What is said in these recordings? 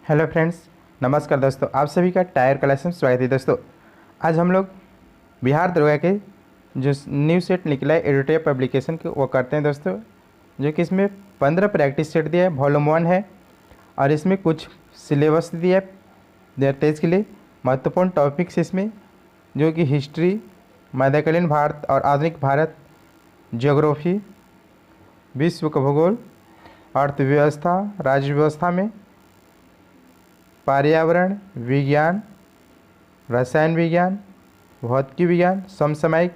Hello friends, नमस्कार दोस्तों। आप सभी का टायर क्लास में स्वागत है। दोस्तों आज हम लोग बिहार दरोगा के जो न्यू सेट निकला है एडिटोरियल पब्लिकेशन के वो करते हैं दोस्तों, जो कि इसमें 15 प्रैक्टिस सेट दिया है, वॉल्यूम 1 है और इसमें कुछ सिलेबस दिया है 2023 के लिए। महत्वपूर्ण टॉपिक्स इसमें जो कि हिस्ट्री, मध्यकालीन भारत और आधुनिक भारत, ज्योग्राफी, विश्व का भूगोल, अर्थव्यवस्था, राज्य व्यवस्था में, पर्यावरण विज्ञान, रसायन विज्ञान, भौतिकी विज्ञान, समसामयिक।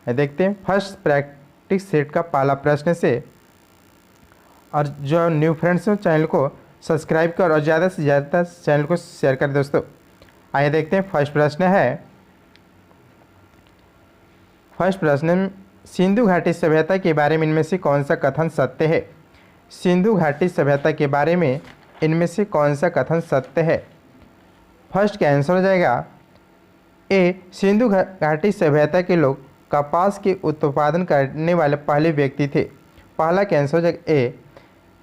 देखते हैं फर्स्ट प्रैक्टिस सेट का पहला प्रश्न से। और जो न्यू फ्रेंड्स हैं चैनल को सब्सक्राइब कर और ज़्यादा से ज़्यादा चैनल को शेयर कर दोस्तों। आइए देखते हैं फर्स्ट प्रश्न है। फर्स्ट प्रश्न, सिंधु घाटी सभ्यता के बारे में इनमें से कौन सा कथन सत्य है? सिंधु घाटी सभ्यता के बारे में इनमें से कौन सा कथन सत्य है? फर्स्ट का आंसर हो जाएगा ए, सिंधु घाटी सभ्यता के लोग कपास के उत्पादन करने वाले पहले व्यक्ति थे। पहला का आंसर हो जाएगा ए।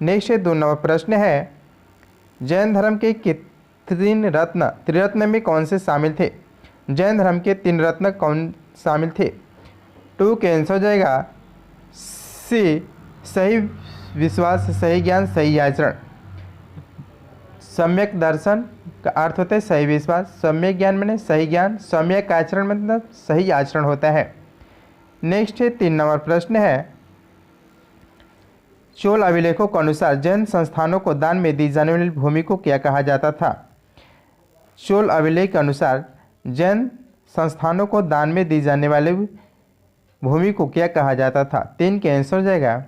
नेक्स्ट 2 नंबर प्रश्न है, जैन धर्म के त्रिरत्न में कौन से शामिल थे? जैन धर्म के 3 रत्न कौन शामिल थे? 2 का आंसर हो जाएगा सी, सही विश्वास, सही ज्ञान, सही आचरण। सम्यक दर्शन का अर्थ होता है सही विश्वास, सम्यक ज्ञान मैंने सही ज्ञान, सम्यक आचरण मतलब सही आचरण होता है। नेक्स्ट 3 नंबर प्रश्न है, चोल अभिलेखों के अनुसार जैन संस्थानों को दान में दी जाने वाली भूमि को क्या कहा जाता था? चोल अभिलेख के अनुसार जैन संस्थानों को दान में दी जाने वाली भूमि को क्या कहा जाता था? 3 के आंसर हो जाएगा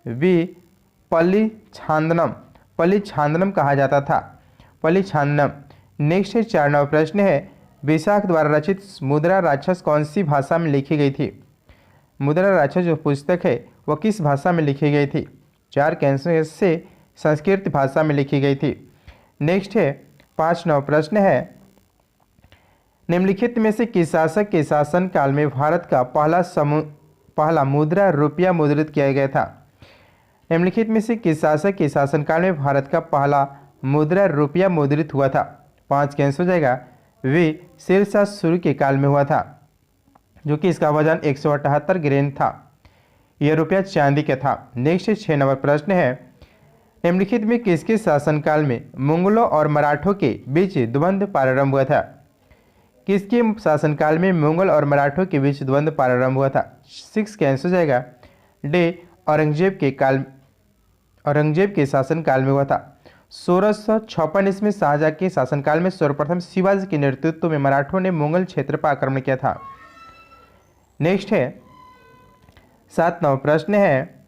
बी, पल्ली छांदनम। पल्ली छांदनम कहा जाता था, पल्ली छांदनम। नेक्स्ट 4 नंबर प्रश्न है, विशाख द्वारा रचित मुद्रा राक्षस कौन सी भाषा में लिखी गई थी? मुद्रा राक्षस जो पुस्तक है वह किस भाषा में लिखी गई थी? 4 के आंसर से संस्कृत भाषा में लिखी गई थी। नेक्स्ट 5 नंबर प्रश्न है, निम्नलिखित में से किस शासक के शासनकाल में भारत का पहला मुद्रा रुपया मुद्रित किया गया था? निम्नलिखित में से किस शासक के शासनकाल में भारत का पहला मुद्रा रुपया मुद्रित हुआ था? 5 का आंसर हो जाएगा वी, शेरशाह सूरी के काल में हुआ था, जो कि इसका वजन 178 ग्रेन था। यह रुपया चांदी का था। नेक्स्ट 6 नंबर प्रश्न है, निम्नलिखित में किसके शासनकाल में मुगलों और मराठों के बीच द्वंद्व प्रारंभ हुआ था? किसके शासनकाल में मुगल और मराठों के बीच द्वंद्व प्रारंभ हुआ था? 6 का आंसर हो जाएगा डी, औरंगजेब के शासनकाल में हुआ था। 1656 ईस्वी में शाहजहां के शासनकाल में सर्वप्रथम शिवाजी के नेतृत्व में मराठों ने मुगल क्षेत्र पर आक्रमण किया था। नेक्स्ट 7 नंबर प्रश्न है,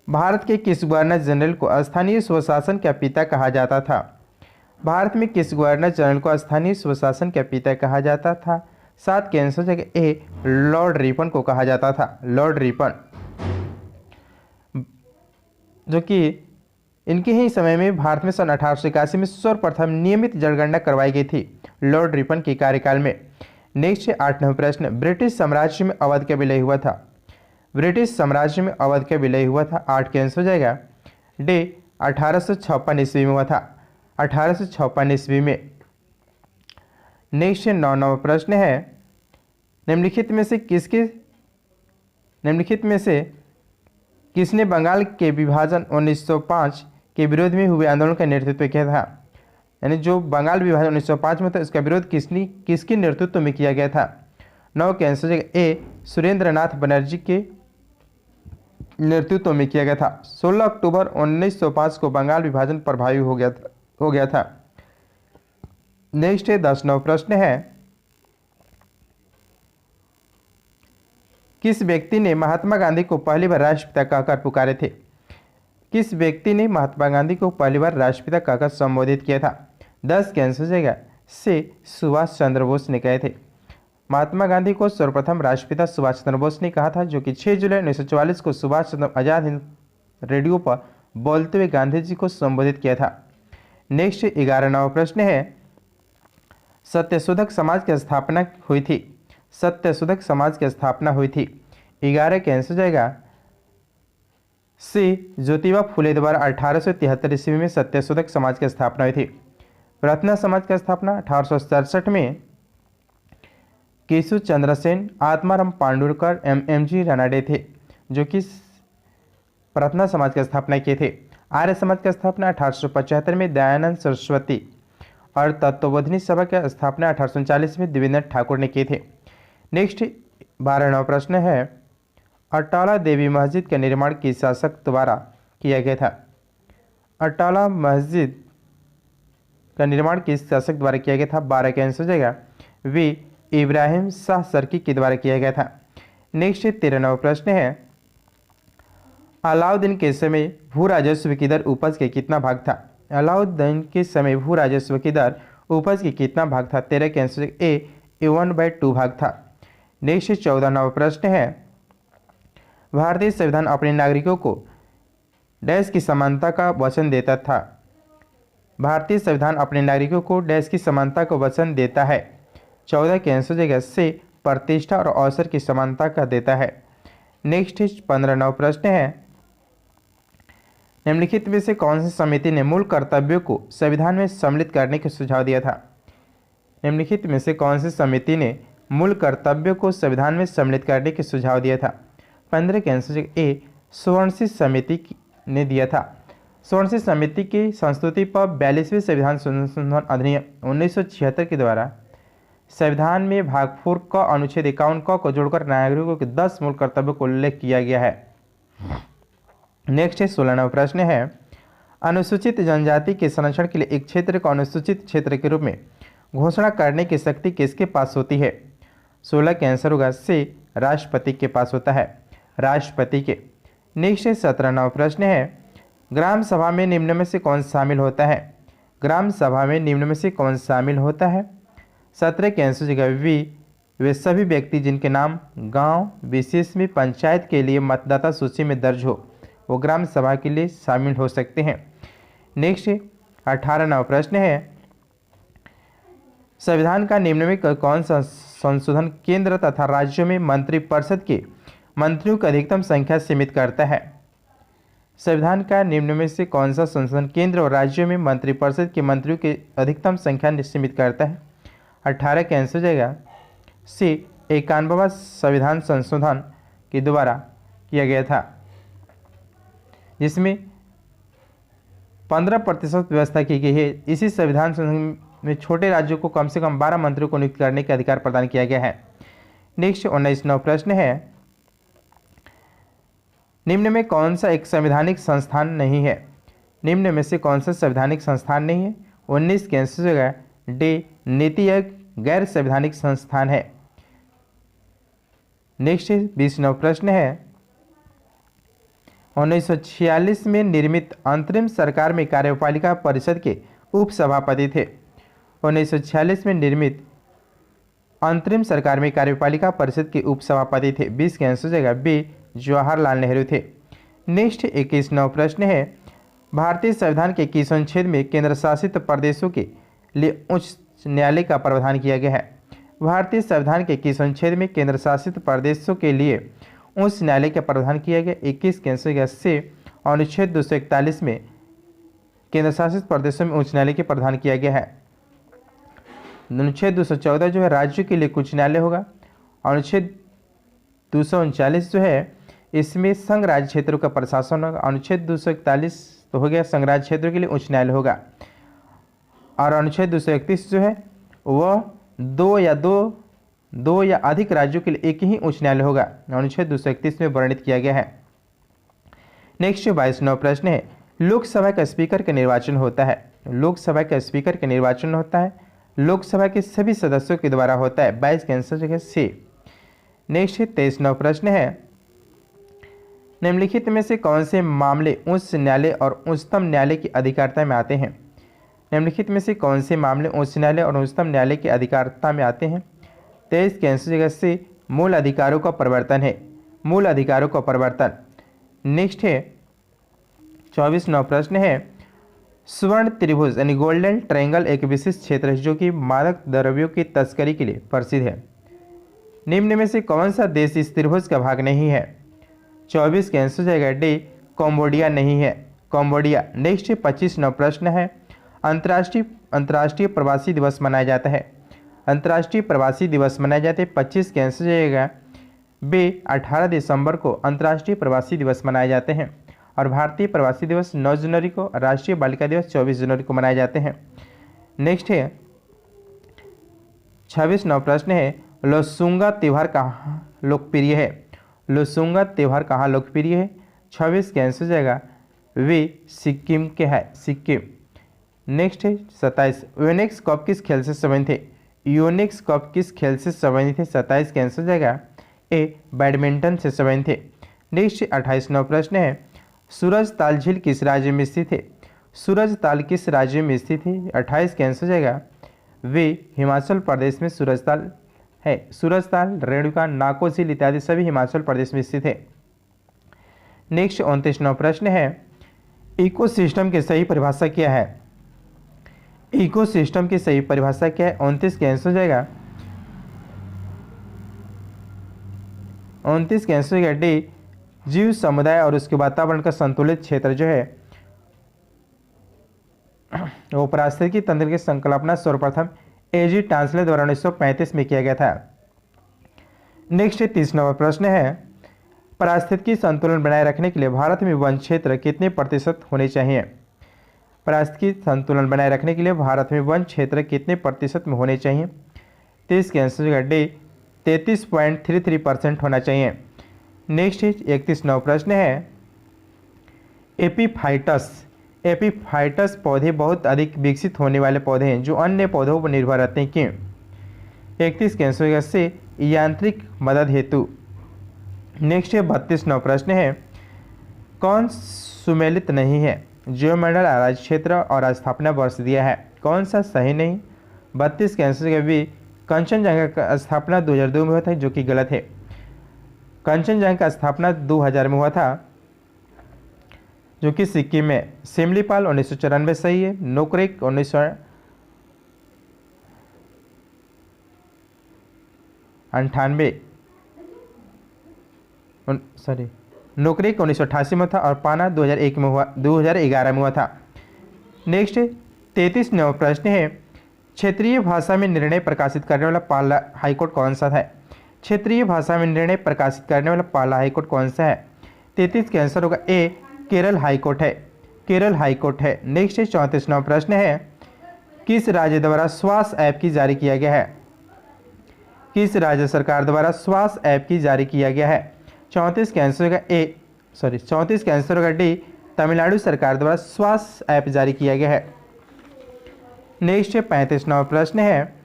भारत के किस गवर्नर जनरल को स्थानीय स्वशासन का पिता कहा जाता था? भारत में किस गवर्नर जनरल को स्थानीय स्वशासन का पिता कहा जाता था? 7 के आंसर जगह ए, लॉर्ड रिपन को कहा जाता था, लॉर्ड रिपन, जो कि इनके ही समय में भारत में सन 1881 में सर्वप्रथम नियमित जनगणना करवाई गई थी, लॉर्ड रिपन के कार्यकाल में। नेक्स्ट 8 नंबर प्रश्न, ब्रिटिश साम्राज्य में अवध का विलय हुआ था? ब्रिटिश साम्राज्य में अवध का विलय हुआ था। 8 के आंसर हो जाएगा डी, 1856 ईस्वी में हुआ था, 1856 ईस्वी में। नेक्स्ट 9 नंबर प्रश्न है, निम्नलिखित में से किसने बंगाल के विभाजन 1905 के विरोध में हुए आंदोलन का नेतृत्व किया था? यानी जो बंगाल विभाजन 1905 में था इसका विरोध किसके नेतृत्व में किया गया था? 9 के आंसर ए, सुरेंद्र नाथ बनर्जी के नेतृत्व में किया गया था। 16 अक्टूबर 1905 को बंगाल विभाजन प्रभावी हो गया था। नेक्स्ट 10 नंबर प्रश्न है, किस व्यक्ति ने महात्मा गांधी को पहली बार राष्ट्रपिता कहकर पुकारे थे? किस व्यक्ति ने महात्मा गांधी को पहली बार राष्ट्रपिता कहकर संबोधित किया था? 10 के आंसर हो जाएगा से सुभाष चंद्र बोस ने कहे थे। महात्मा गांधी को सर्वप्रथम राष्ट्रपिता सुभाष चंद्र बोस ने कहा था, जो कि 6 जुलाई 1944 को सुभाष चंद्र आजाद हिंद रेडियो पर बोलते हुए गांधी जी को संबोधित किया था। नेक्स्ट 11 नंबर प्रश्न है, सत्यशोधक समाज की स्थापना हुई थी? सत्यशोधक समाज की स्थापना हुई थी। 11 के आंसर हो जाएगा सी ज्योतिबा फुले द्वारा 1873 ईस्वी में सत्यशोधक समाज की स्थापना हुई थी। प्रार्थना समाज की स्थापना 1867 में cashew Chandra Sen, Atmaram पांडुरकर, M G Ranade थे जो कि प्रार्थना समाज की स्थापना किए थे। आर्य समाज की स्थापना 1875 में दयानंद सरस्वती और तत्वबोधिनी सभा की स्थापना 1839 में देवेंद्र ठाकुर ने किए थे। नेक्स्ट 12वां प्रश्न है, अटाला देवी मस्जिद का निर्माण किस शासक द्वारा किया गया था? अटाला मस्जिद का निर्माण किस शासक द्वारा किया गया था? 12 का आंसर हो जाएगा वी इब्राहिम शाह सरकी के द्वारा किया गया था। नेक्स्ट 13वां प्रश्न है, अलाउद्दीन के समय भू राजस्व की दर उपज के कितना भाग था? अलाउद्दीन के समय भू राजस्व की दर उपज के कितना भाग था? 13 के आंसर ए 1/2 भाग था। नेक्स्ट 14वां प्रश्न है, भारतीय संविधान अपने नागरिकों को डैश की समानता का वचन देता था। भारतीय संविधान अपने नागरिकों को डैश की समानता को वचन देता है। 14 के आंसर जगह से प्रतिष्ठा और अवसर की समानता का देता है। नेक्स्ट 15वां प्रश्न है, निम्नलिखित में से कौन सी समिति ने मूल कर्तव्यों को संविधान में सम्मिलित करने का सुझाव दिया था? निम्नलिखित में से कौन सी समिति ने मूल कर्तव्यों को संविधान में सम्मिलित करने के सुझाव दिया था? 15 के आंसर ए स्वर्ण समिति ने दिया था। स्वर्ण समिति की संस्तुति पर 42वें संविधान संशोधन अधिनियम 1976 के द्वारा संविधान में भाग 4 का अनुच्छेद 51 को जोड़कर नागरिकों के 10 मूल कर्तव्यों को उल्लेख किया गया है। नेक्स्ट 16वां प्रश्न है, अनुसूचित जनजाति के संरक्षण के लिए एक क्षेत्र को अनुसूचित क्षेत्र के रूप में घोषणा करने की शक्ति किसके पास होती है? 16 के आंसर होगा सी राष्ट्रपति के पास होता है, राष्ट्रपति के। नेक्स्ट 17वां प्रश्न है, ग्राम सभा में निम्न में से कौन शामिल होता है? ग्राम सभा में निम्न में से कौन शामिल होता है? 17 के आंसर जगह वी वे सभी व्यक्ति जिनके नाम गांव विशेष में पंचायत के लिए मतदाता सूची में दर्ज हो वो ग्राम सभा के लिए शामिल हो सकते हैं। नेक्स्ट 18वां प्रश्न है, संविधान का निम्न में कौन सा संशोधन केंद्र तथा राज्यों में मंत्रिपरिषद के मंत्रियों की अधिकतम संख्या सीमित करता है? संविधान का निम्न में से कौन सा संशोधन केंद्र और राज्यों में मंत्रिपरिषद के मंत्रियों की अधिकतम संख्या सीमित करता है? 18 के आंसर हो जाएगा सी 91वां संविधान संशोधन के द्वारा किया गया था, जिसमें 15% व्यवस्था की गई है। इसी संविधान संशोधन में छोटे राज्यों को कम से कम 12 मंत्रियों को नियुक्त करने का अधिकार प्रदान किया गया है। नेक्स्ट 19वां प्रश्न है, निम्न में कौन सा एक संवैधानिक संस्थान नहीं है? निम्न में से कौन सा संवैधानिक संस्थान नहीं है? 19 के आंसर जगह डी नीति आयोग गैर संवैधानिक संस्थान है। नेक्स्ट 20वां प्रश्न है, 1946 में निर्मित अंतरिम सरकार में कार्यपालिका परिषद के उपसभापति थे। 1946 में निर्मित अंतरिम सरकार में कार्यपालिका परिषद के उपसभापति थे। 20 के आंसर जगह बी जवाहरलाल नेहरू थे। नेक्स्ट 21वां प्रश्न है, भारतीय संविधान के किस अनुच्छेद में केंद्र शासित प्रदेशों के लिए उच्च न्यायालय का प्रावधान किया गया है? भारतीय संविधान के किस अनुच्छेद में केंद्र शासित प्रदेशों के लिए उच्च न्यायालय का प्रावधान किया गया? 21 के आंसर से अनुच्छेद 241 में केंद्र शासित प्रदेशों में उच्च न्यायालय के प्रावधान किया गया है। अनुच्छेद 214 जो है राज्यों के लिए उच्च न्यायालय होगा। अनुच्छेद 239 जो है इसमें संघ राज्य क्षेत्रों का प्रशासन होगा। अनुच्छेद 241 तो हो गया संघ राज्य क्षेत्रों के लिए उच्च न्यायालय होगा। और अनुच्छेद 231 जो है वह दो या अधिक राज्यों के लिए एक ही उच्च न्यायालय होगा। अनुच्छेद 231 में वर्णित किया गया है। नेक्स्ट 22वां प्रश्न है, लोकसभा का स्पीकर का निर्वाचन होता है। लोकसभा का स्पीकर का निर्वाचन होता है लोकसभा के सभी सदस्यों के द्वारा होता है। 22 के आंसर जगह सी। नेक्स्ट 23वां प्रश्न है, निम्नलिखित में से कौन से मामले उच्च न्यायालय और उच्चतम न्यायालय की अधिकारिता में आते हैं? निम्नलिखित में से कौन से मामले उच्च न्यायालय और उच्चतम न्यायालय की अधिकारिता में आते हैं? 23 के आंसर जगह से मूल अधिकारों का परिवर्तन है। मूल अधिकारों का परिवर्तन। नेक्स्ट है 24वां प्रश्न है, स्वर्ण त्रिभुज यानी गोल्डन ट्रायंगल एक विशिष्ट क्षेत्र है जो कि मादक द्रव्यों की तस्करी के लिए प्रसिद्ध है। निम्न में से कौन सा देश इस त्रिभुज का भाग नहीं है? 24 के आंसर जाएगा डी कंबोडिया नहीं है, कंबोडिया। नेक्स्ट 25वां प्रश्न है, अंतर्राष्ट्रीय प्रवासी दिवस मनाया जाता है। अंतर्राष्ट्रीय प्रवासी दिवस मनाया जाता है 25 के आंसर जाएगा बे। 18 दिसंबर को अंतर्राष्ट्रीय प्रवासी दिवस मनाए जाते हैं और भारतीय प्रवासी दिवस 9 जनवरी को, राष्ट्रीय बालिका दिवस 24 जनवरी को मनाए जाते हैं। नेक्स्ट है 26वां प्रश्न है, लोसूंगा त्यौहार कहाँ लोकप्रिय है। लोसूंगा त्यौहार कहाँ लोकप्रिय है। 26 के आंसर जाएगा वे सिक्किम के है, सिक्किम। नेक्स्ट है 27, यूनिक्स कप किस खेल से संबंधित है। यूनिक्स कप किस खेल से संबंधित है। 27 के आंसर जाएगा ए बैडमिंटन से संबंधित है। नेक्स्ट 28वां प्रश्न है, सूरज ताल झील किस राज्य में स्थित है। सूरज ताल किस राज्य में स्थित है। 28 के आंसर जाएगा वे हिमाचल प्रदेश में सूरज ताल है। सूरज ताल, रेणुका, नाको झील इत्यादि सभी हिमाचल प्रदेश में स्थित है। नेक्स्ट 29वां प्रश्न है, इकोसिस्टम की सही परिभाषा क्या है। इकोसिस्टम की सही परिभाषा क्या है। 29 के आंसर जाएगा 29 के आंसर जाएगा डी, जीव समुदाय और उसके वातावरण का संतुलित क्षेत्र जो है वो पारिस्थितिकी तंत्र की संकल्पना सर्वप्रथम एजी टांसले द्वारा 1935 में किया गया था। नेक्स्ट 30वां प्रश्न है, पारिस्थितिकी संतुलन बनाए रखने के लिए भारत में वन क्षेत्र कितने प्रतिशत होने चाहिए। पारिस्थितिकी संतुलन बनाए रखने के लिए भारत में वन क्षेत्र कितने प्रतिशत में होने चाहिए। 30 के आंसर डी, 33.33% होना चाहिए। नेक्स्ट 31वां प्रश्न है, एपीफाइटस पौधे बहुत अधिक विकसित होने वाले पौधे हैं जो अन्य पौधों पर निर्भर रहते हैं क्यों। 31 के आंसर से यांत्रिक मदद हेतु। नेक्स्ट 32वां प्रश्न है, कौन सुमेलित नहीं है। जियोमंडल राज्य क्षेत्र और स्थापना वर्ष दिया है, कौन सा सही नहीं। 32 के आंसर भी कंचनजंगा का स्थापना 2002 में हुआ था जो कि गलत है। कंचनजंगा का स्थापना 2000 में हुआ था जो कि सिक्किम में। सिमलीपाल 1994 सही है। नोकरेक 1988 में था और पाना 2011 में हुआ था। नेक्स्ट 33वां प्रश्न है, क्षेत्रीय भाषा में निर्णय प्रकाशित करने वाला पहला हाईकोर्ट कौन सा है। क्षेत्रीय भाषा में निर्णय प्रकाशित करने वाला पहला हाईकोर्ट कौन सा है। 33 के आंसर होगा ए, केरल हाईकोर्ट है, केरल हाईकोर्ट है। नेक्स्ट 34वां प्रश्न है, किस राज्य द्वारा स्वास्थ्य ऐप की जारी किया गया है। किस राज्य सरकार द्वारा स्वास्थ्य ऐप की जारी किया गया है। 34 के आंसर होगा ए, 34 के आंसर होगा डी, तमिलनाडु सरकार द्वारा स्वास्थ्य ऐप जारी किया गया है। नेक्स्ट 35वां प्रश्न है,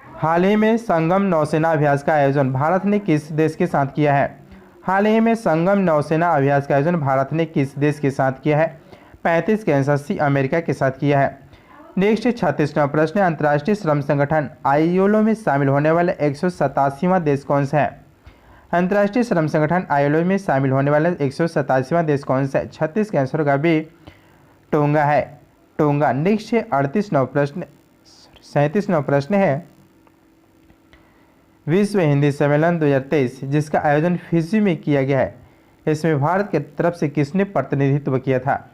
हाल ही में संगम नौसेना अभ्यास का आयोजन भारत ने किस देश के साथ किया है। हाल ही में संगम नौसेना अभ्यास का आयोजन भारत ने किस देश के साथ किया है। 35 के आंसर सी, अमेरिका के साथ किया है। नेक्स्ट 36वां प्रश्न है, अंतर्राष्ट्रीय श्रम संगठन आईएलओ में शामिल होने वाला 187वां देश कौन सा है। अंतर्राष्ट्रीय श्रम संगठन आईएलओ में शामिल होने वाला 187वां देश कौन सा है। 36 के आंसर होगा बी, टोंगा है, टोंगा। नेक्स्ट 38वां प्रश्न 37वां प्रश्न है, विश्व हिंदी सम्मेलन 2023 जिसका आयोजन फिजी में किया गया है, इसमें भारत की तरफ से किसने प्रतिनिधित्व किया था।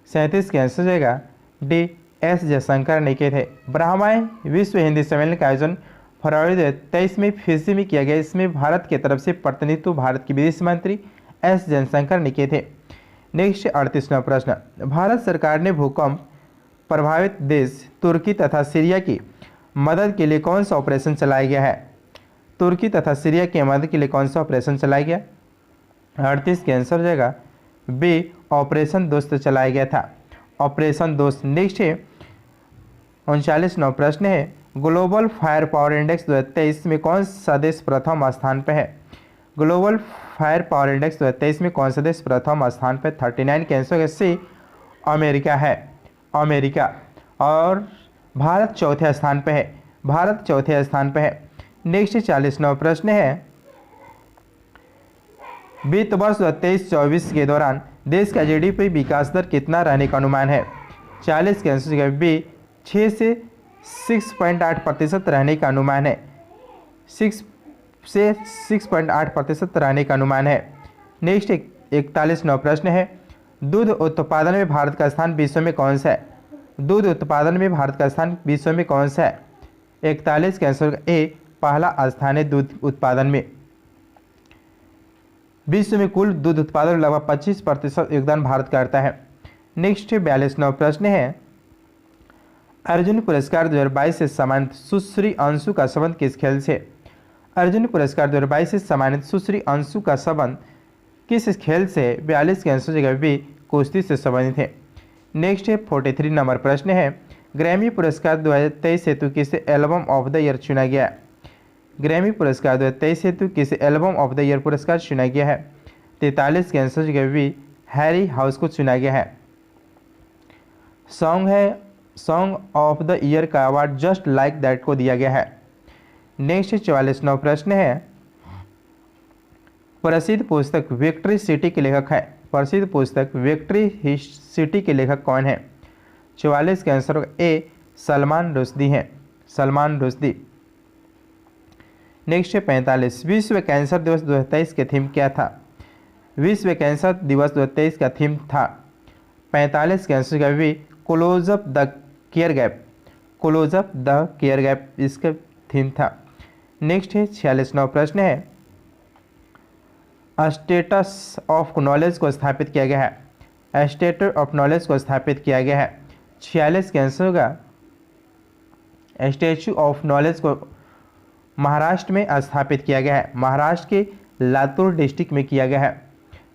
37 के आंसर जाएगा डी, एस जयशंकर ने किए थे। ब्राह्मण विश्व हिंदी सम्मेलन का आयोजन फरवरी 2023 में फिजी में किया गया। इसमें भारत की तरफ से प्रतिनिधित्व भारत के विदेश मंत्री एस जयशंकर ने किए थे। नेक्स्ट 38वां प्रश्न, भारत सरकार ने भूकंप प्रभावित देश तुर्की तथा सीरिया की मदद के लिए कौन सा ऑपरेशन चलाया गया है। तुर्की तथा सीरिया की मदद के लिए कौन सा ऑपरेशन चलाया गया। 38 के आंसर हो जाएगा बी, ऑपरेशन दोस्त चलाया गया था, ऑपरेशन दोस्त। नेक्स्ट है 39वां प्रश्न है, ग्लोबल फायर पावर इंडेक्स 2023 में कौन सा देश प्रथम स्थान पर है। ग्लोबल फायर पावर इंडेक्स 2023 में कौन सा देश प्रथम स्थान पर। 39 के आंसर सी, अमेरिका है, अमेरिका। और भारत चौथे स्थान पर है, भारत चौथे स्थान पर है। नेक्स्ट 40वां प्रश्न है, वित्त वर्ष 23-24 के दौरान देश का जीडीपी विकास दर कितना रहने का अनुमान है। 40 के आंसर बी, 6 से 6.8% रहने का अनुमान है, 6 से 6.8% रहने का अनुमान है। नेक्स्ट 41वां प्रश्न है, दूध उत्पादन में भारत का स्थान विश्व में कौन सा है? दूध उत्पादन में भारत का स्थान विश्व में कौन सा है? 41 का आंसर ए पहला स्थान है दूध उत्पादन में। विश्व में कुल दूध उत्पादन में लगभग 25% योगदान भारत करता है। नेक्स्ट 42वां प्रश्न है, अर्जुन पुरस्कार 2022 से सम्मानित सुश्री अंशु का संबंध किस खेल से? अर्जुन पुरस्कार 2022 से सम्मानित सुश्री अंशु का संबंध किस खेल से? 42 के आंसर जगह भी कुश्ती से संबंधित है। नेक्स्ट 43 नंबर प्रश्न है, ग्रैमी पुरस्कार 2023 हेतु किस एल्बम ऑफ द ईयर चुना गया? ग्रैमी पुरस्कार 2023 हेतु किस एल्बम ऑफ द ईयर पुरस्कार चुना गया है? 43 के आंसर जगह भी हैरी हाउस को चुना गया है। सॉन्ग ऑफ द ईयर का अवार्ड जस्ट लाइक दैट को दिया गया है। नेक्स्ट 44वां प्रश्न है, प्रसिद्ध पुस्तक विक्ट्री सिटी के लेखक है? प्रसिद्ध पुस्तक विक्ट्री सिटी के लेखक कौन है? 44 के आंसर ए सलमान रुश्दी हैं, सलमान रुश्दी। नेक्स्ट 45, विश्व कैंसर दिवस 2023 के थीम क्या था? विश्व कैंसर दिवस 2023 का थीम था 45 के आंसर का भी close up the care gap, close up the care gap इसका थीम था। नेक्स्ट है 46वां प्रश्न है, स्टेटस ऑफ नॉलेज को स्थापित किया गया है? स्टेटस ऑफ नॉलेज को स्थापित किया गया है। 46 के आंसर होगा स्टैचू ऑफ नॉलेज को महाराष्ट्र में स्थापित किया गया है। महाराष्ट्र के लातूर डिस्ट्रिक्ट में किया गया है,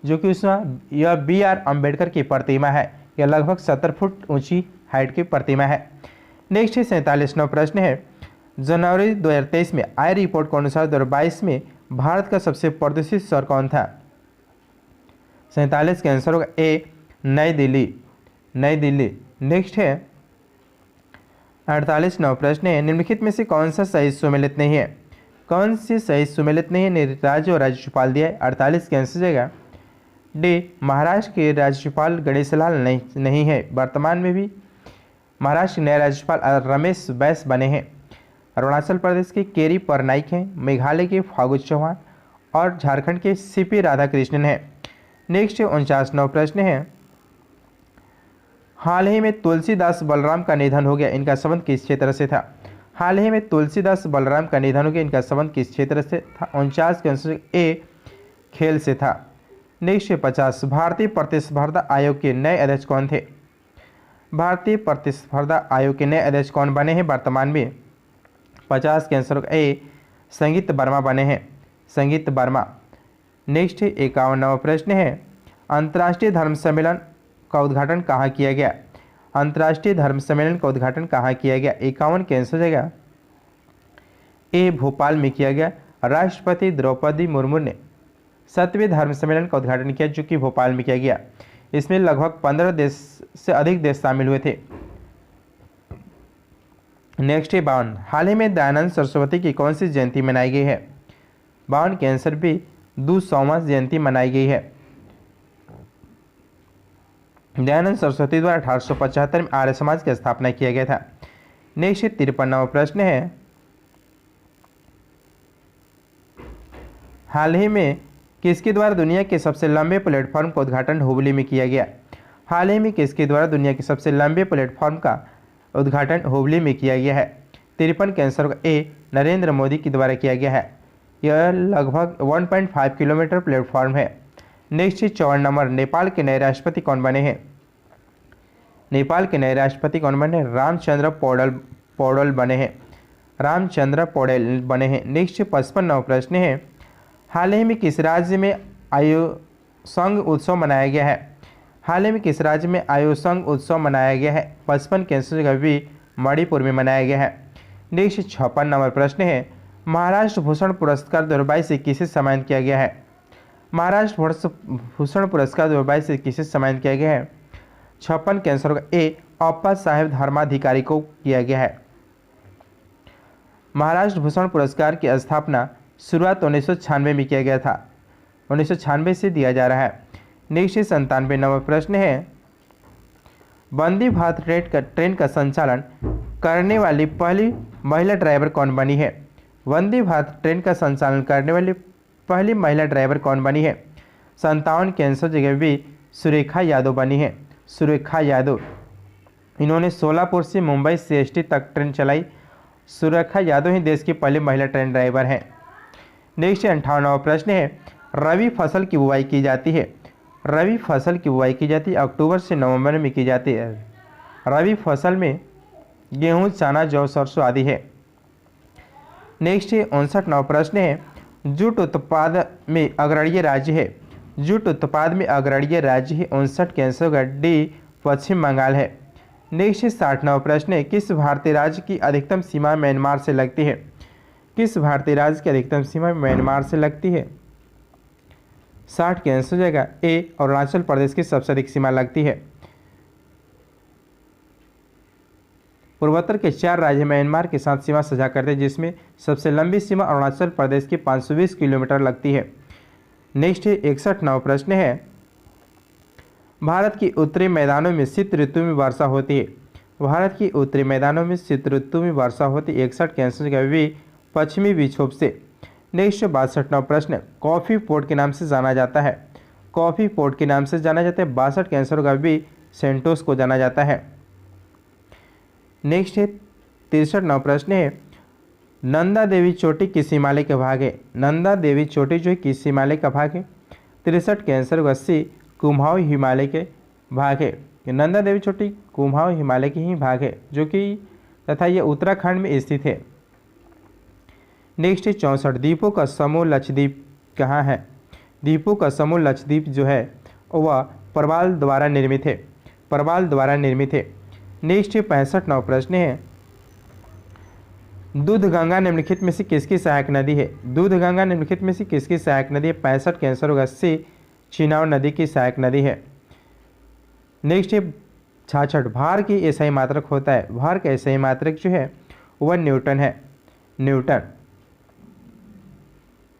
जो कि उसमें यह BR अम्बेडकर की प्रतिमा है। यह लगभग 70 फुट ऊंची हाइट की प्रतिमा है। नेक्स्ट है 47वां प्रश्न है, जनवरी 2023 में आई रिपोर्ट के अनुसार 2022 में भारत का सबसे प्रदूषित शहर कौन था? 47 के आंसर होगा ए नई दिल्ली, नई दिल्ली। नेक्स्ट है 48वां प्रश्न है, निम्नलिखित में से कौन सा सही सुमेलित नहीं है? कौन सी सही सुमेलित नहीं है? राज्य और राज्यपाल दिया है। 48 के आंसर जाएगा डी महाराष्ट्र के राज्यपाल गणेशलाल नहीं है। वर्तमान में भी महाराष्ट्र के नए राज्यपाल रमेश बैस बने हैं। अरुणाचल प्रदेश के केरी परनाइक हैं, मेघालय के फागु चौहान और झारखंड के CP राधाकृष्णन हैं। नेक्स्ट 49वां प्रश्न है, हाल ही में तुलसीदास बलराम का निधन हो गया, इनका संबंध किस क्षेत्र से था? हाल ही में तुलसीदास बलराम का निधन हो गया, इनका संबंध किस क्षेत्र से था? 49 के आंसर ए खेल से था। नेक्स्ट 50, भारतीय प्रतिस्पर्धा आयोग के नए अध्यक्ष कौन थे? भारतीय प्रतिस्पर्धा आयोग के नए अध्यक्ष कौन बने हैं वर्तमान में? 50 के आंसर ए संगीत वर्मा बने हैं, संगीत वर्मा। नेक्स्ट 51वां प्रश्न है, अंतर्राष्ट्रीय धर्म सम्मेलन का उद्घाटन कहाँ किया गया? अंतर्राष्ट्रीय धर्म सम्मेलन का उद्घाटन कहाँ किया गया? 51 के आंसर जाएगा ए भोपाल में किया गया। राष्ट्रपति द्रौपदी मुर्मू ने 7वें धर्म सम्मेलन का उद्घाटन किया, जो कि भोपाल में किया गया। इसमें लगभग 15 देश से अधिक देश शामिल हुए थे। नेक्स्ट है 52, हाल ही में दयानंद सरस्वती की कौन सी जयंती मनाई गई है? 52 के आंसर भी 200वां जयंती मनाई गई है। दयानंद सरस्वती द्वारा 1875 में आर्य समाज की स्थापना किया गया था। नेक्स्ट 53वां प्रश्न है, हाल ही में किसके द्वारा दुनिया के सबसे लंबे प्लेटफॉर्म का उद्घाटन हुबली में किया गया? हाल ही में किसके द्वारा दुनिया के सबसे लंबे प्लेटफॉर्म का उद्घाटन हुबली में किया गया है? 53 के आंसर ए नरेंद्र मोदी के द्वारा किया गया है। यह लगभग 1.5 किलोमीटर प्लेटफॉर्म है। नेक्स्ट 54 नंबर, नेपाल के नए राष्ट्रपति कौन बने हैं? नेपाल के नए राष्ट्रपति कौन बने? रामचंद्र पौडेल बने हैं, रामचंद्र पौडेल बने हैं। नेक्स्ट 55वां प्रश्न है, हाल ही में किस राज्य में आयुसंग उत्सव मनाया गया है? हाल ही में किस राज्य में आयुसंग उत्सव मनाया गया है? 55 के आंसर का भी मणिपुर में मनाया गया है। नेक्स्ट 56 नंबर प्रश्न है, महाराष्ट्र भूषण पुरस्कार 2022 से किसे सम्मानित किया गया है? महाराष्ट्र भूषण पुरस्कार 2022 से किसे सम्मानित किया गया है? 56 के आंसर का ए अप्पा साहेब धर्माधिकारी को किया गया है। महाराष्ट्र भूषण पुरस्कार की स्थापना शुरुआत 1996 में किया गया था, 1996 से दिया जा रहा है। नेक्स्ट 97 नंबर प्रश्न है, वंदे भारत ट्रेन का संचालन करने वाली पहली महिला ड्राइवर कौन बनी है? वंदे भारत ट्रेन का संचालन करने वाली पहली महिला ड्राइवर कौन बनी है? 57 की आंसर जगह बी सुरेखा यादव बनी है, सुरेखा यादव। इन्होंने सोलापुर से मुंबई CST तक ट्रेन चलाई। सुरेखा यादव ही देश की पहली महिला ट्रेन ड्राइवर हैं। नेक्स्ट 58वां प्रश्न है, रबी फसल की बुवाई की जाती है। रबी फसल की बुवाई की जाती है अक्टूबर से नवंबर में की जाती है। रबी फसल में गेहूं, चना, जौ, सरसों आदि है। नेक्स्ट 59वां प्रश्न है, जूट उत्पाद में अग्रणीय राज्य है। जूट उत्पाद में अग्रणीय राज्य है 59 के आंसर होगा डी पश्चिम बंगाल है। नेक्स्ट 60वां प्रश्न है, किस भारतीय राज्य की अधिकतम सीमा म्यांमार से लगती है। किस भारतीय राज्य की अधिकतम सीमा म्यांमार से लगती है। 60 के आंसर हो जाएगा ए अरुणाचल प्रदेश की सबसे अधिक सीमा लगती है। पूर्वोत्तर के 4 राज्य म्यांमार के साथ सीमा साझा करते हैं, जिसमें सबसे लंबी सीमा अरुणाचल प्रदेश की 520 किलोमीटर लगती है। नेक्स्ट 61वां प्रश्न है, भारत की उत्तरी मैदानों में शीत ऋतु में वर्षा होती है। भारत की उत्तरी मैदानों में शीत ऋतु में वर्षा होती है 61 के आंसर का भी पश्चिमी विक्षोभ से। नेक्स्ट 62वां प्रश्न, कॉफ़ी पोर्ट के नाम से जाना जाता है। कॉफ़ी पोर्ट के नाम से जाना जाता है 62 के आंसर का भी सेंटोस को जाना जाता है। नेक्स्ट 63वां प्रश्न है, नंदा देवी चोटी किस हिमालय का भाग है। नंदा देवी चोटी जो है किस हिमालय का भाग है। 63 के आंसर होगा सी कुमाऊं हिमालय के भाग है। नंदा देवी चोटी कुमाऊं हिमालय के ही भाग है, जो कि तथा यह उत्तराखंड में स्थित है। नेक्स्ट 64, द्वीपों का समूह लक्षद्वीप कहाँ है। द्वीपों का समूह लक्षद्वीप जो है वह प्रवाल द्वारा निर्मित है, प्रवाल द्वारा निर्मित है। नेक्स्ट 65वां प्रश्न है, दूधगंगा निम्नलिखित में से किसकी सहायक नदी है। दूधगंगा निम्नलिखित में से किसकी सहायक नदी है। 65 के आंसर होगा सी चिनाव नदी की सहायक नदी है। नेक्स्ट 66, भार की एसआई मात्रक होता है। भार का एसआई मात्रक जो है वह न्यूटन है, न्यूटन।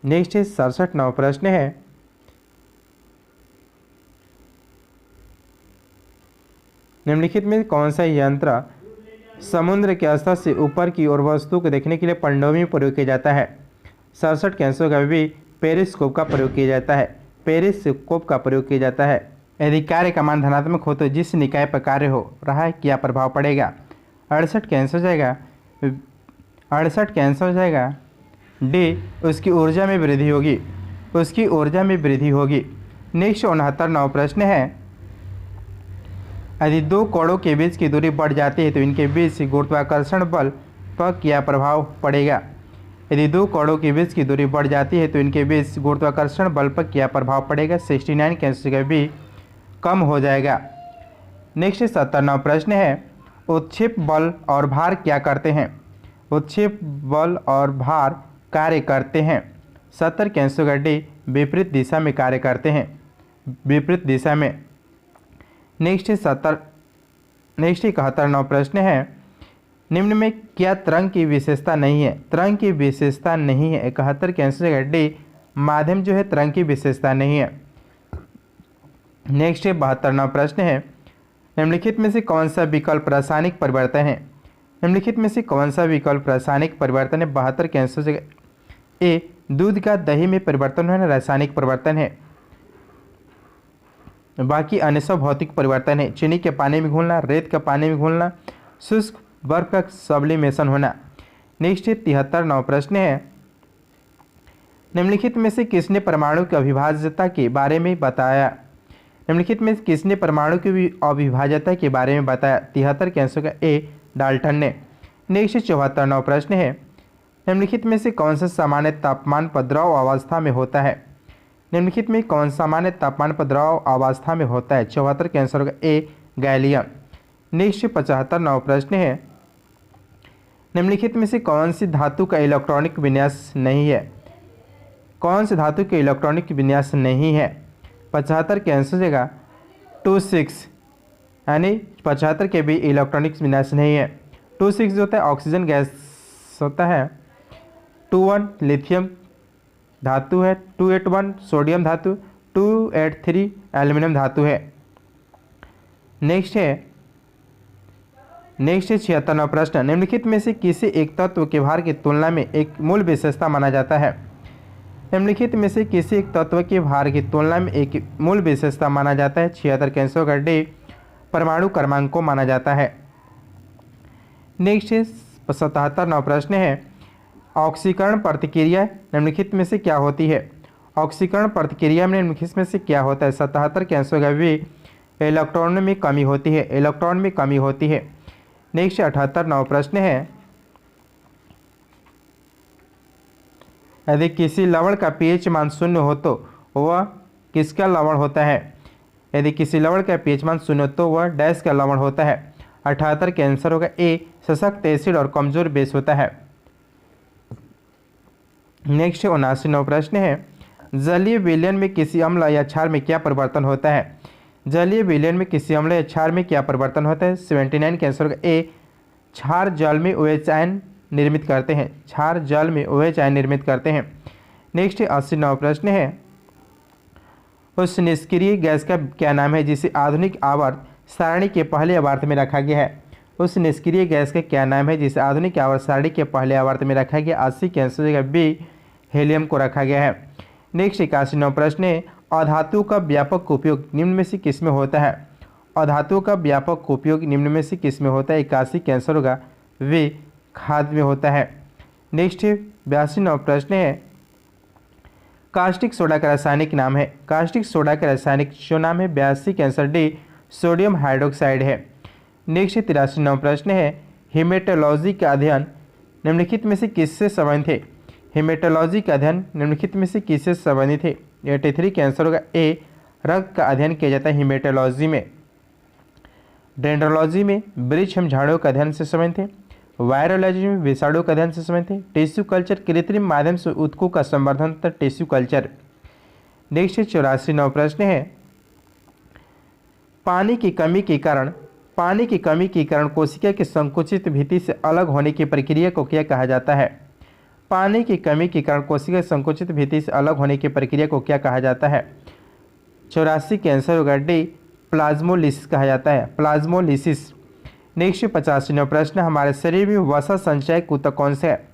नेक्स्ट 67वां प्रश्न है, निम्नलिखित में कौन सा यंत्र समुद्र के स्तर से ऊपर की ओर वस्तु को देखने के लिए पनडुब्बी में प्रयोग किया जाता है। 67 के आंसर का भी पेरिस्कोप का प्रयोग किया जाता है, पेरिस्कोप का प्रयोग किया जाता है। यदि कार्य का मान धनात्मक हो तो जिस निकाय पर कार्य हो रहा है क्या प्रभाव पड़ेगा। 68 के आंसर हो जाएगा 68 के आंसर हो जाएगा डी उसकी ऊर्जा में वृद्धि होगी, उसकी ऊर्जा में वृद्धि होगी। नेक्स्ट 69वां प्रश्न है, यदि दो कोणों के बीच की दूरी बढ़ जाती है तो इनके बीच गुरुत्वाकर्षण बल पर क्या प्रभाव पड़ेगा। यदि दो कोणों के बीच की दूरी बढ़ जाती है तो इनके बीच गुरुत्वाकर्षण बल पर क्या प्रभाव पड़ेगा। 69 के आंसर का भी कम हो जाएगा। नेक्स्ट 70वां प्रश्न है, उत्क्षेप बल और भार क्या करते हैं। उत्क्षेप बल और भार कार्य करते हैं। 70 के आंसर का डी विपरीत दिशा में कार्य करते हैं, विपरीत दिशा में। नेक्स्ट 71वां प्रश्न है, निम्न में क्या तरंग की विशेषता नहीं है। तरंग की विशेषता नहीं है। 71 के आंसर है डी माध्यम जो है तरंग की विशेषता नहीं है। नेक्स्ट 72वां प्रश्न है, निम्नलिखित में से कौन सा विकल्प रासायनिक परिवर्तन है। निम्नलिखित में से कौन सा विकल्प रासायनिक परिवर्तन है। 72 के आंसर से ए दूध का दही में परिवर्तन है, रासायनिक परिवर्तन है। बाकी अन्य सब भौतिक परिवर्तन है। चीनी के पानी में घुलना, रेत का पानी में घुलना, शुष्क बर्फ का सब्लिमेशन होना। नेक्स्ट 73वां प्रश्न है, निम्नलिखित में से किसने परमाणु की अविभाज्यता के बारे में बताया। निम्नलिखित में किसने परमाणु की अविभाज्यता के बारे में बताया। 73 के आंसर का ए डाल्टन ने। नेक्स्ट 74वां प्रश्न है, निम्नलिखित में से कौन सा सामान्य तापमान पर द्रव अवस्था में होता है। निम्नलिखित में कौन सामान्य तापमान पर द्रव अवस्था में होता है। 74 के आंसर का ए गैलियम। नेक्स्ट 75वां प्रश्न है, निम्नलिखित में से कौन सी धातु का इलेक्ट्रॉनिक विन्यास नहीं है। कौन सी धातु के इलेक्ट्रॉनिक विन्यास नहीं है। 75 के आंसर देगा 26, यानी 75 के भी इलेक्ट्रॉनिक विन्यास नहीं है। 26 जो होता है ऑक्सीजन गैस होता है। 21 लिथियम धातु है। 281 सोडियम धातु। 283 एल्युमिनियम धातु है। नेक्स्ट 76वां प्रश्न, निम्नलिखित में से किसी एक तत्व के भार की तुलना में एक मूल विशेषता माना जाता है। निम्नलिखित में से किसी एक तत्व के भार की तुलना में एक मूल विशेषता माना जाता है? 76 के आंसर होगा डी, परमाणु क्रमांक को माना जाता है। नेक्स्ट 77 नौ प्रश्न है, ऑक्सीकरण प्रतिक्रिया निम्नलिखित में से क्या होती है? ऑक्सीकरण प्रतिक्रिया में निम्नलिखित में से क्या होता है? 77 के आंसर होगा वी, इलेक्ट्रॉन में कमी होती है, इलेक्ट्रॉन में कमी होती है। नेक्स्ट 78 नौ प्रश्न है, यदि किसी लवण का पीएच मान 0 हो तो वह किसका लवण होता है? यदि किसी लवण का पीएच मान 0 तो वह डैश का लवण होता है। 78 के आंसर होगा ए, सशक्त एसिड और कमजोर बेस होता है। नेक्स्ट 79 नौ प्रश्न है, जलीय विलयन में किसी अम्ल या क्षार में क्या परिवर्तन होता है? जलीय विलयन में किसी अम्ल या क्षार में क्या परिवर्तन होता है? 79 के आंसर होगा ए, क्षार जल में OH आयन निर्मित करते हैं, क्षार जल में OH आयन निर्मित करते हैं। नेक्स्ट 80 नौ प्रश्न है, उस निष्क्रिय गैस का क्या नाम है जिसे आधुनिक आवर्त सारणी के पहले आवर्त में रखा गया है? उस निष्क्रिय गैस का क्या नाम है जिसे आधुनिक आवर्त सारणी के पहले आवर्त में रखा गया? 80 के आंसर होगा बी, हीलियम को रखा गया है। नेक्स्ट 81 नौ प्रश्न है, अधातु का व्यापक उपयोग निम्न में से किस में होता है? अधातु का व्यापक उपयोग निम्न में से किस में होता है? 81 के आंसर होगा वे, खाद में होता है। नेक्स्ट 82 नौ प्रश्न है, कास्टिक सोडा का रासायनिक नाम है? कास्टिक सोडा का रासायनिक जो नाम है 82 के आंसर डी, सोडियम हाइड्रोक्साइड है। नेक्स्ट 83 नौ प्रश्न है, हेमेटोलॉजी का अध्ययन निम्नलिखित में से किससे संबंधित है? हेमेटोलॉजी का अध्ययन निम्नलिखित में से किससे संबंधित है? 83 के आंसर होगा ए, रक्त का अध्ययन किया जाता है हेमेटोलॉजी में। डेंड्रोलॉजी में वृक्ष एवं झाड़ों का अध्ययन से संबंधित है। वायरोलॉजी में विषाणु का अध्ययन से संबंधित है। टिश्यू कल्चर कृत्रिम माध्यम से ऊतकों का संवर्धन तथा टिश्यू कल्चर। नेक्स्ट 84 नौ प्रश्न है, पानी की कमी के कारण कोशिका की संकुचित भित्ति से अलग होने की प्रक्रिया को क्या कहा जाता है? पानी की कमी के कारण कोशिका संकुचित भित्ति से अलग होने की प्रक्रिया को क्या कहा जाता है? 84 के आंसर होगा डी, प्लाज्मोलिसिस कहा जाता है, प्लाज्मोलिसिस। नेक्स्ट 85 प्रश्न, हमारे शरीर में वसा संचयक ऊतक कौन सा है?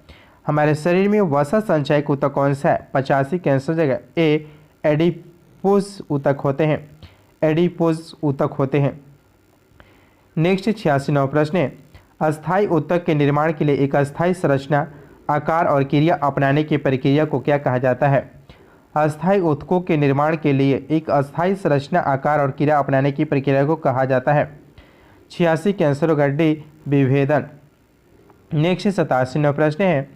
हमारे शरीर में वसा संचयक ऊतक कौन सा है? 85 के आंसर जगह ए, एडिपोज ऊतक होते हैं, एडिपोज ऊतक होते हैं। नेक्स्ट 86 प्रश्न है, अस्थायी ऊतक के निर्माण के लिए एक अस्थायी संरचना, आकार और क्रिया अपनाने की प्रक्रिया को क्या कहा जाता है? अस्थायी ऊतकों के निर्माण के लिए एक अस्थायी संरचना, आकार और क्रिया अपनाने की प्रक्रिया को कहा जाता है। 86 के आंसर होगा डी, विभेदन। नेक्स्ट 87 प्रश्न है,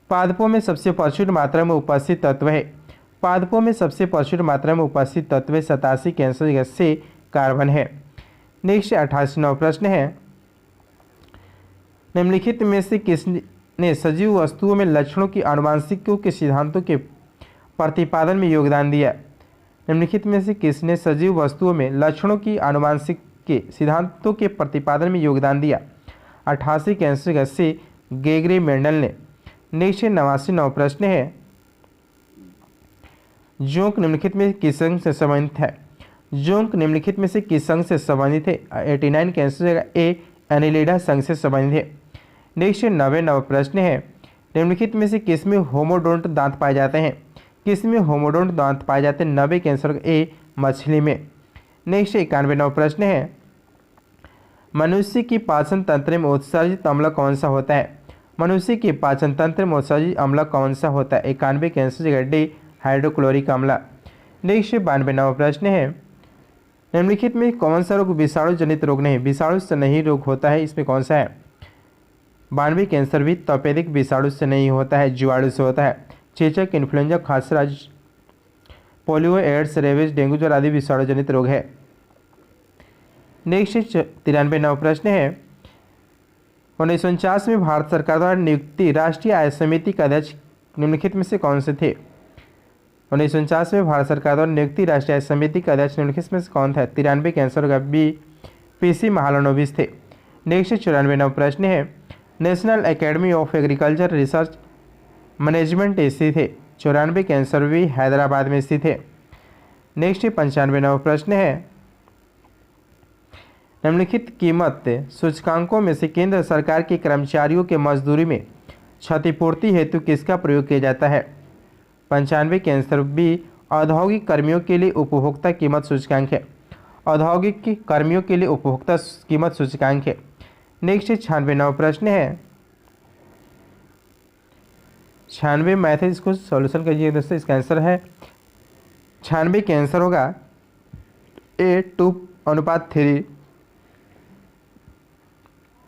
पादपों में सबसे प्रचुर मात्रा में उपस्थित तत्व है? पादपों में सबसे प्रचुर मात्रा में उपस्थित तत्व 87 के आंसर होगा सी, कार्बन है। नेक्स्ट 88 प्रश्न है, निम्नलिखित में से किसने सजीव वस्तुओं में लक्षणों की आनुवांशिकों के सिद्धांतों के प्रतिपादन में योगदान दिया? निम्नलिखित में से किसने सजीव वस्तुओं में लक्षणों की आनुवांशिक के सिद्धांतों के प्रतिपादन में योगदान दिया? 88 के आंसर का सी, गेगरी मेंडल ने। नेक्स्ट 89 प्रश्न है, जोंक निम्नलिखित में किस अंग से संबंधित है? जोंक निम्नलिखित में से किस अंग से संबंधित है? 89 के आंसर का ए, एनिलिडा संघ से संबंधित है। नेक्स्ट 90 प्रश्न है, निम्नलिखित में से किस में होमोडोंट दांत पाए जाते हैं? किस में होमोडोंट दांत पाए जाते हैं? 90 के आंसर ए, मछली में। नेक्स्ट 91 प्रश्न है, मनुष्य की पाचन तंत्र में उत्सर्जित अम्ल कौन सा होता है? मनुष्य के पाचन तंत्र में उत्सर्जित अम्ल कौन सा होता है? 91 के आंसर डी, हाइड्रोक्लोरिक अम्ल। नेक्स्ट 92 प्रश्न है, निम्नलिखित में कौन सा रोग विषाणु जनित रोग नहीं, विषाणु से नहीं रोग होता है, इसमें कौन सा है? 92 के आंसर भी तपेदिक विषाणु से नहीं होता है, जीवाणु से होता है। चेचक, इन्फ्लुएंजा, खसरा, पोलियो, एड्स, रेबीज, डेंगू ज्वर आदि विषाणु जनित रोग है। नेक्स्ट 93 प्रश्न है, 1949 में भारत सरकार द्वारा नियुक्ति राष्ट्रीय आय समिति का अध्यक्ष निम्नलिखित में से कौन से थे? 1949 में भारत सरकार द्वारा नियुक्ति राष्ट्रीय आय समिति का अध्यक्ष निम्नलिखित में से कौन था? 93 के आंसर होगा बी, पीसी महालनोबिस थे। नेक्स्ट 94 प्रश्न है, national academy of agriculture research management स्थित है? 94 के आंसर भी हैदराबाद में स्थित है। नेक्स्ट 95 प्रश्न है, निम्नलिखित कीमत सूचकांकों में से केंद्र सरकार के कर्मचारियों के मजदूरी में क्षतिपूर्ति हेतु किसका प्रयोग किया जाता है? 95 के आंसर बी औद्योगिक कर्मियों के लिए उपभोक्ता कीमत सूचकांक है। औद्योगिक की कर्मियों के लिए उपभोक्ता कीमत सूचकांक है। नेक्स्ट 96वां प्रश्न है। 96 मैथ है, इसको सॉल्यूशन कीजिए दोस्तों। इसका आंसर है 96 के आंसर होगा A 2:3।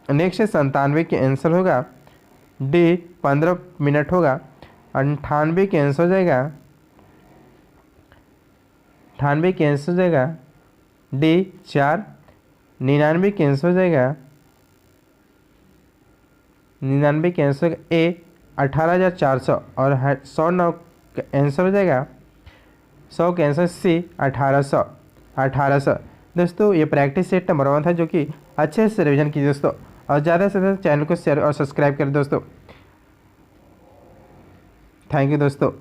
नेक्स्ट 97 के आंसर होगा D 15 मिनट होगा। 98 के आंसर हो जाएगा 98 के आंसर हो जाएगा D 4। 99 के आंसर हो जाएगा 99 के आंसर A 18,400 और 109 का आंसर हो जाएगा 100 के आंसर C 1800। दोस्तों ये प्रैक्टिस सेट नंबर 1 था, जो कि अच्छे से रिवीजन कीजिए दोस्तों, और ज़्यादा से ज़्यादा चैनल को शेयर और सब्सक्राइब करें दोस्तों। थैंक यू दोस्तों।